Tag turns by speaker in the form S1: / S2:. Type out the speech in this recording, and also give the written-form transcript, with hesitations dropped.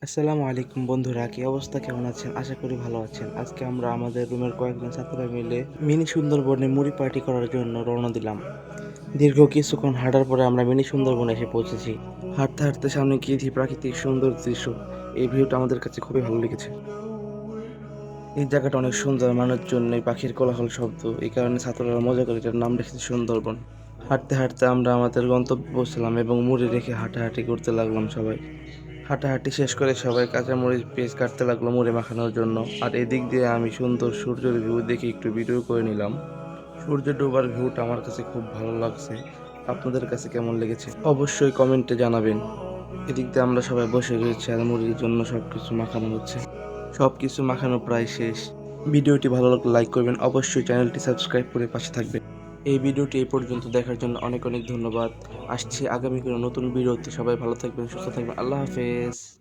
S1: আসসালামু আলাইকুম বন্ধুরা, কি অবস্থা, কেমন আছেন? আশা করি ভালো আছেন। আজকে আমরা আমাদের রুমের কয়েকজন ছাত্ররা মিলে মিনি সুন্দরবনে মুড়ি পার্টি করার জন্য রওনা দিলাম। দীর্ঘ কিছুক্ষণ হাঁটার পরে আমরা মিনি সুন্দরবনে এসে পৌঁছেছি। হাঁটতে হাঁটতে সামনে গিয়ে দেখি প্রাকৃতিক সুন্দর দৃশ্য। এই ভিউটা আমাদের কাছে খুবই ভালো লেগেছে। এই জায়গাটা অনেক সুন্দর, মানুষজন নেই, পাখির কোলাহল শব্দ, এই কারণে ছাত্ররা মজা করে এটার নাম রেখেছে সুন্দরবন। হাঁটতে হাঁটতে আমরা আমাদের গন্তব্যে পৌঁছলাম এবং মুড়ি রেখে হাঁটাহাঁটি করতে লাগলাম সবাই। হাঁটাহাঁটি শেষ করে সবাই কাঁচামরিচ পেঁয়াজ কাটতে লাগলো মুড়ি মাখানোর জন্য। আর এদিক দিয়ে আমি সুন্দর সূর্যের ভিউ দেখে একটু ভিডিও করে নিলাম। সূর্য ডোবার ভিউটা আমার কাছে খুব ভালো লাগছে। আপনাদের কাছে কেমন লেগেছে অবশ্যই কমেন্টে জানাবেন। এদিক দিয়ে আমরা সবাই বসে রয়েছি আর মুড়ির জন্য সবকিছু মাখানো হচ্ছে। সবকিছু মাখানো প্রায় শেষ। ভিডিওটি ভালো লাগলে লাইক করবেন, অবশ্যই চ্যানেলটি সাবস্ক্রাইব করে পাশে থাকবেন। এই ভিডিওটি এই পর্যন্ত দেখার জন্য অনেক অনেক ধন্যবাদ। আসছি আগামী কোনো নতুন ভিডিওতে। সবাই ভালো থাকবেন, সুস্থ থাকবেন। আল্লাহ হাফেজ।